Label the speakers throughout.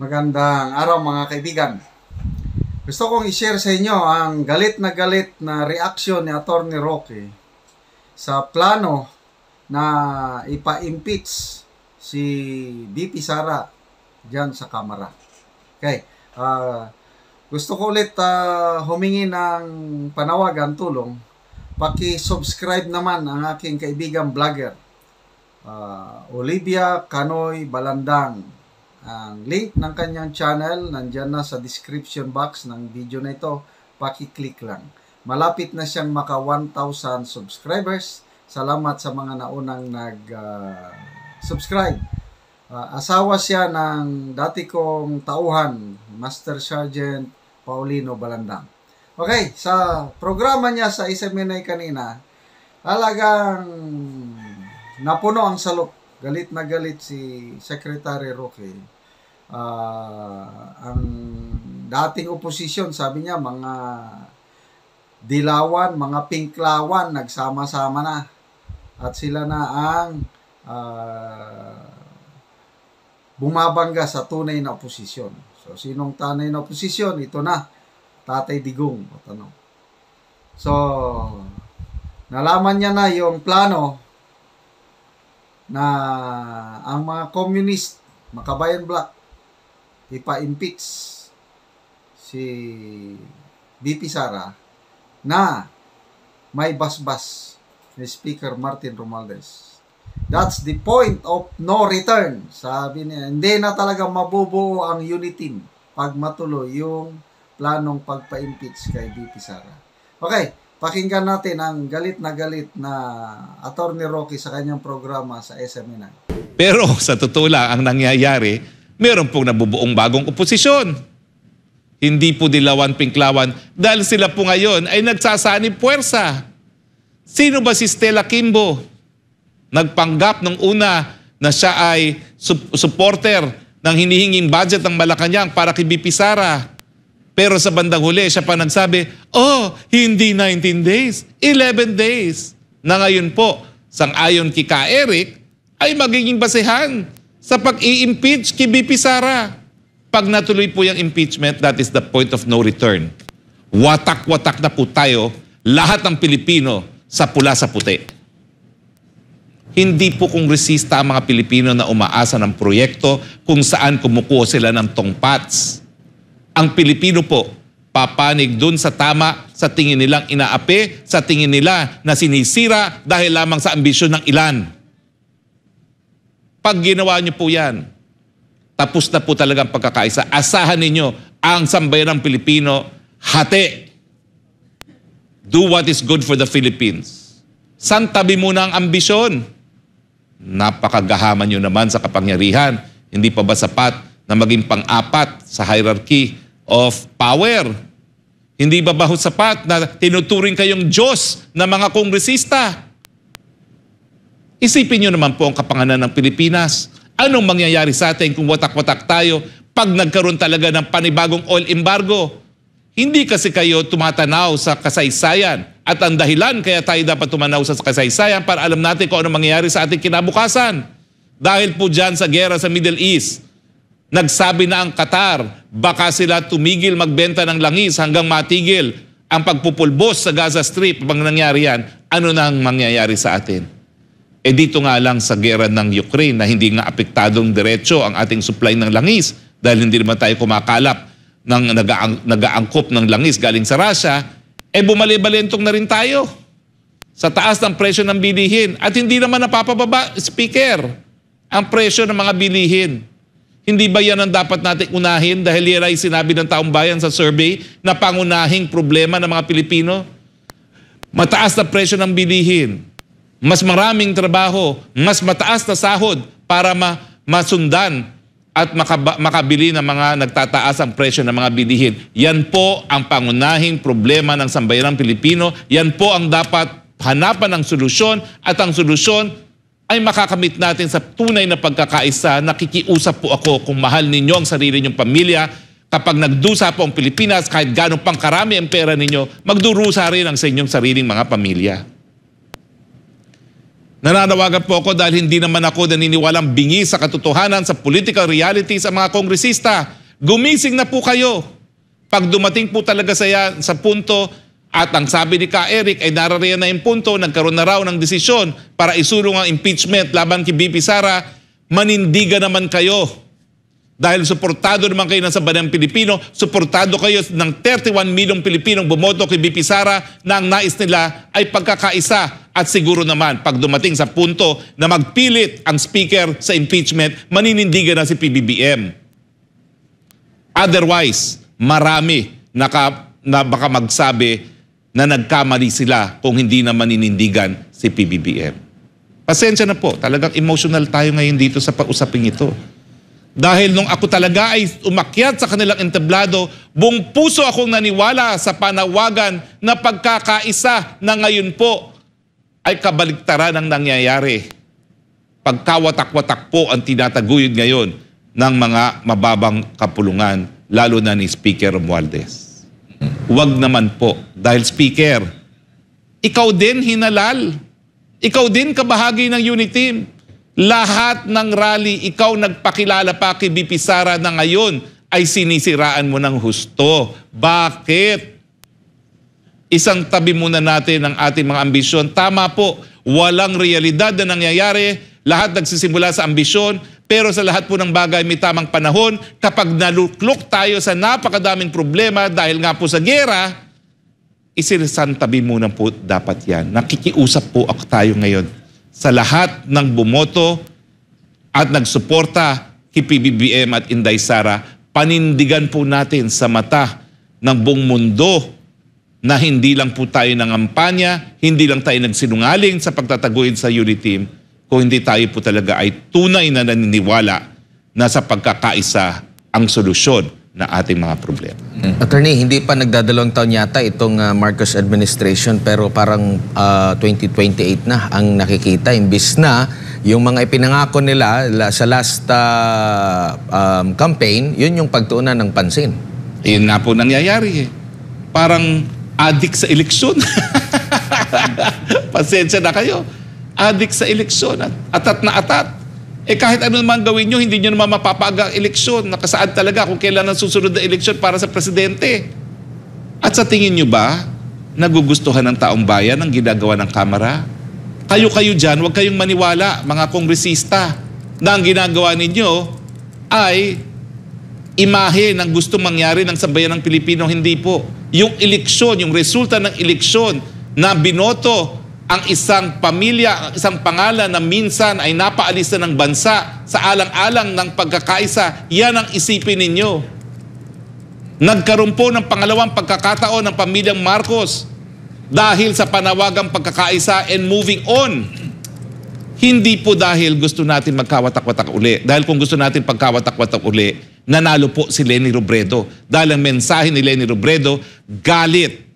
Speaker 1: Magandang araw mga kaibigan. Gusto kong i-share sa inyo ang galit na reaksyon ni Atty. Roque sa plano na ipa-impeach si VP Sara dyan sa Kamara. Okay. Gusto ko ulit humingi ng panawagan, tulong. Paki-subscribe naman ang aking kaibigang vlogger, Olivia Canoy Balandang. Ang link ng kanyang channel nandyan na sa description box ng video na ito. Paki-click lang. Malapit na siyang maka 1,000 subscribers. Salamat sa mga naunang nag-subscribe. Asawa siya ng dati kong tauhan, Master Sergeant Paulino Balandang. Okay, sa programa niya sa SMNI kanina, talagang napuno ang salok. Galit na galit si Secretary Roque. Ang dating oposisyon, sabi niya, mga dilawan, mga pinklawan, nagsama-sama na. At sila na ang bumabangga sa tunay na oposisyon. So, sinong tunay na oposisyon? Ito na, Tatay Digong. So, nalaman niya na yung plano na ang mga communist, Makabayan Black, ipa-impeach si VP Sara na may basbas ni Speaker Martin Romualdez. That's the point of no return. Sabi niya, hindi na talaga mabubuo ang unity team pag matuloy yung planong pagpa-impeach kay VP Sara. Okay. Pakinggan natin ang galit na Atty. Roque sa kanyang programa sa SMNI.
Speaker 2: Pero sa totoo lang, ang nangyayari, meron pong nabubuong bagong oposisyon. Hindi po dilawan pinklawan dahil sila po ngayon ay nagsasanib puwersa. Sino ba si Stella Kimbo? Nagpanggap nung una na siya ay supporter ng hinihinging budget ng Malacanang para kay VP Sara. Pero sa bandang huli, siya pa nagsabi, hindi 19 days, 11 days. Na ngayon po, sang-ayon kay Ka Eric, ay magiging basehan sa pag-i-impeach kay VP Sara. Pag natuloy po yung impeachment, that is the point of no return. Watak-watak na po tayo, lahat ng Pilipino, sa pula sa puti. Hindi po kongresista ang mga Pilipino na umaasa ng proyekto kung saan kumukuha sila ng tongpats. Ang Pilipino po, papanig dun sa tama, sa tingin nilang inaapi, sa tingin nila na sinisira dahil lamang sa ambisyon ng ilan. Pag ginawa niyo po yan, tapos na po talagang pagkakaisa. Asahan ninyo ang sambayanang Pilipino, hati. Do what is good for the Philippines. Santabi muna ang ambisyon. Napakagahaman nyo naman sa kapangyarihan. Hindi pa ba sapat na maging pang-apat sa hierarchy of power? Hindi ba sapat na tinuturing kayong Diyos na mga kongresista? Isipin nyo naman po ang kapanganan ng Pilipinas. Anong mangyayari sa atin kung watak-watak tayo pag nagkaroon talaga ng panibagong oil embargo? Hindi kasi kayo tumatanaw sa kasaysayan at ang dahilan kaya tayo dapat tumanaw sa kasaysayan para alam natin kung ano mangyayari sa ating kinabukasan. Dahil po dyan sa gera sa Middle East, nagsabi na ang Qatar, baka sila tumigil magbenta ng langis hanggang matigil ang pagpupulbos sa Gaza Strip. Pag nangyari yan, ano nang mangyayari sa atin? Dito nga lang sa gera ng Ukraine na hindi nga apektadong diretso ang ating supply ng langis dahil hindi naman tayo kumakalap ng nag-aangkop ng langis galing sa Russia, bumali-balentong na rin tayo sa taas ng presyo ng bilihin at hindi naman napapababa, Speaker, ang presyo ng mga bilihin. Hindi ba yan ang dapat natin unahin dahil yan ay sinabi ng taong bayan sa survey na pangunahing problema ng mga Pilipino? Mataas na presyo ng bilihin, mas maraming trabaho, mas mataas na sahod para masundan at makabili ng mga nagtataas ang presyo ng mga bilihin. Yan po ang pangunahing problema ng sambayanang Pilipino. Yan po ang dapat hanapan ng solusyon at ang solusyon ay makakamit natin sa tunay na pagkakaisa. Nakikiusap po ako kung mahal ninyo ang sarili ninyong pamilya. Kapag nagdusa po ang Pilipinas, kahit gano'n pang karami ang pera ninyo, magdurusa rin ang sa inyong sariling mga pamilya. Nananawagan po ako dahil hindi naman ako naniniwalang bingi sa katotohanan sa political reality sa mga kongresista. Gumising na po kayo. Pag dumating po talaga sa punto at ang sabi ni Ka Eric ay narariyan na yung punto, nagkaroon na raw ng desisyon para isulong ang impeachment laban kay BP Sara, manindigan naman kayo. Dahil suportado naman kayo ng sambayanang Pilipino, suportado kayo ng 31 milyong Pilipinong bumoto kay BP Sara na ang nais nila ay pagkakaisa. At siguro naman, pag dumating sa punto na magpilit ang speaker sa impeachment, maninindigan na si PBBM. Otherwise, marami na baka magsabi na nagkamali sila kung hindi na maninindigan si PBBM. Pasensya na po, talagang emotional tayo ngayon dito sa pag-usaping ito. Dahil nung ako talaga ay umakyat sa kanilang entablado, buong puso akong naniwala sa panawagan na pagkakaisa na ngayon po ay kabaligtaran ang nangyayari. Pagkawatak-watak po ang tinataguyod ngayon ng mga mababang kapulungan, lalo na ni Speaker Romualdez. Huwag naman po, dahil Speaker, ikaw din hinalal. Ikaw din kabahagi ng unit team. Lahat ng rally, ikaw nagpakilala pa kay BP Sara na ngayon ay sinisiraan mo ng husto. Bakit? Isang tabi muna natin ang ating mga ambisyon. Tama po, walang realidad na nangyayari. Lahat nagsisimula sa ambisyon. Pero sa lahat po ng bagay may tamang panahon. Kapag naluklok tayo sa napakadaming problema dahil nga po sa gera, isirisantabi muna po dapat yan. Nakikiusap po ako tayo ngayon sa lahat ng bumoto at nagsuporta kay PBBM at Inday Sara, panindigan po natin sa mata ng buong mundo na hindi lang po tayo nangampanya, hindi lang tayo nagsinungaling sa pagtataguyod sa unit team, kung hindi tayo po talaga ay tunay na naniniwala na sa pagkakaisa ang solusyon na ating mga problema.
Speaker 3: Attorney, hindi pa nagdadalawang taon yata itong Marcos administration pero parang 2028 na ang nakikita. Imbis na yung mga ipinangako nila sa last campaign, yun yung pagtuunan ng pansin.
Speaker 2: Yun na po nangyayari eh. Parang addict sa eleksyon. Pasensya na kayo. Addict sa eleksyon. Atat na atat. Eh kahit ano naman gawin nyo, hindi nyo naman mapapaga ang eleksyon. Nakasaad talaga kung kailan ang susunod na eleksyon para sa presidente. At sa tingin nyo ba, nagugustuhan ng taong bayan ang ginagawa ng Kamara? Kayo-kayo dyan, huwag kayong maniwala, mga kongresista, na ang ginagawa ninyo ay imahe ng gusto mangyari ng sambayan ng Pilipino. Hindi po. Yung eleksyon, yung resulta ng eleksyon na binoto ang isang pamilya, ang isang pangalan na minsan ay napaalis na ng bansa sa alang-alang ng pagkakaisa, yan ang isipin ninyo. Nagkaroon po ng pangalawang pagkakataon ng pamilyang Marcos dahil sa panawagang pagkakaisa and moving on. Hindi po dahil gusto natin magkawatak-watak uli. Dahil kung gusto natin pagkawatak-watak uli, nanalo po si Leni Robredo. Dahil ang mensahe ni Leni Robredo, galit.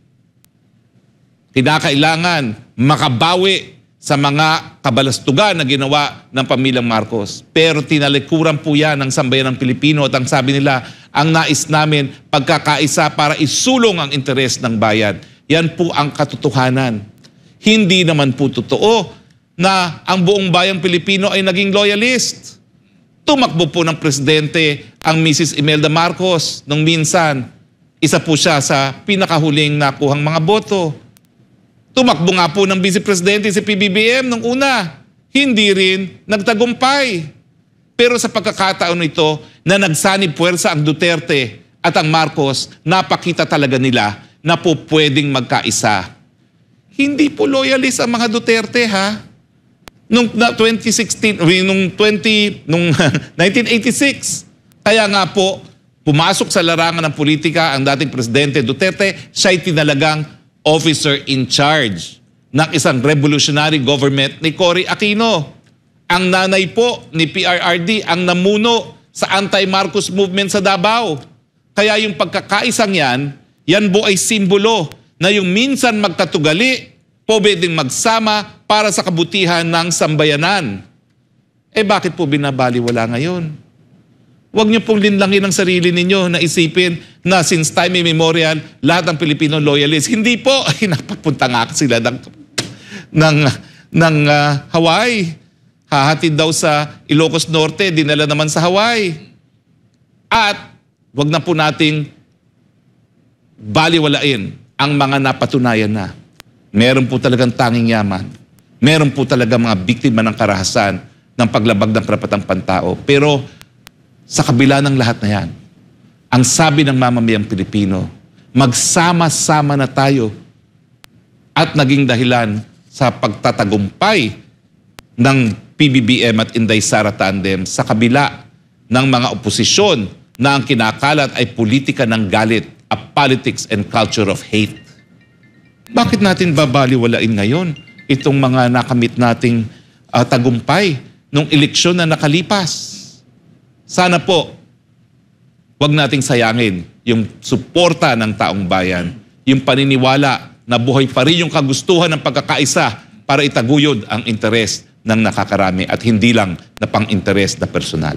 Speaker 2: Kinakailangan makabawi sa mga kabalastugan na ginawa ng pamilyang Marcos. Pero tinalikuran po yan ng sambayan ng Pilipino at ang sabi nila, ang nais namin pagkakaisa para isulong ang interes ng bayan. Yan po ang katotohanan. Hindi naman po totoo na ang buong bayang Pilipino ay naging loyalist. Tumakbo po ng presidente ang Mrs. Imelda Marcos nung minsan. Isa po siya sa pinakahuling nakuhang mga boto. Tumakbo nga po ng vice-presidente si PBBM nung una. Hindi rin nagtagumpay. Pero sa pagkakataon ito na nagsanib puwersa ang Duterte at ang Marcos, napakita talaga nila na po pwedeng magkaisa. Hindi po loyalist ang mga Duterte ha. Nung 1986. Kaya nga po, pumasok sa larangan ng politika ang dating presidente Duterte, siya'y tinalagang officer in charge ng isang revolutionary government ni Cory Aquino. Ang nanay po ni PRRD ang namuno sa anti-Marcos movement sa Davao. Kaya yung pagkakaisang yan po ay simbolo na yung minsan magkatugali, pwedeng magsama para sa kabutihan ng sambayanan. Eh bakit po binabaliwala ngayon? Huwag niyo pong linlangin ang sarili ninyo na isipin na since time immemorial, lahat ng Pilipino loyalist. Hindi po. Ay, napapunta nga sila ng Hawaii. Hahatid daw sa Ilocos Norte, dinala naman sa Hawaii. At wag na po nating baliwalain ang mga napatunayan na. Meron po talagang tanging yaman. Meron po talaga mga biktima ng karahasan ng paglabag ng karapatang pantao. Pero sa kabila ng lahat na yan, ang sabi ng mamamayang Pilipino, magsama-sama na tayo at naging dahilan sa pagtatagumpay ng PBBM at Inday Sara Tandem sa kabila ng mga oposisyon na ang kinakalat ay politika ng galit, a politics and culture of hate. Bakit natin babaliwalain ngayon itong mga nakamit nating tagumpay nung eleksyon na nakalipas? Sana po, wag nating sayangin yung suporta ng taong bayan, yung paniniwala na buhay pa rin yung kagustuhan ng pagkakaisa para itaguyod ang interes ng nakakarami at hindi lang na pang-interes na personal.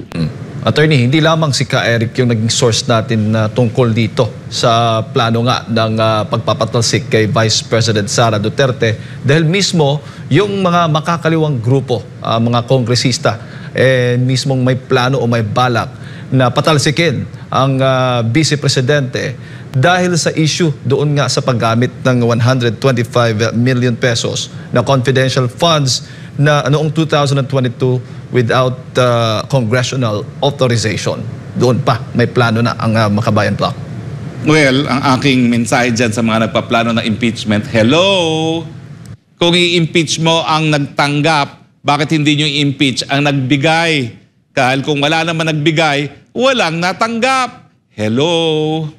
Speaker 4: Attorney, hindi lamang si Ka Eric yung naging source natin tungkol dito sa plano nga ng pagpapatalsik kay Vice President Sara Duterte dahil mismo yung mga makakaliwang grupo, mga kongresista, mismong may plano o may balak na patalsikin ang Vice Presidente dahil sa issue doon nga sa paggamit ng 125 million pesos na confidential funds na noong 2022 without congressional authorization. Doon pa may plano na ang Makabayan Bloc.
Speaker 2: Well, ang aking mensahe dyan sa mga nagpaplano ng impeachment, hello! Kung i-impeach mo ang nagtanggap, bakit hindi nyo i-impeach ang nagbigay? Kahit kung wala naman nagbigay, walang natanggap. Hello!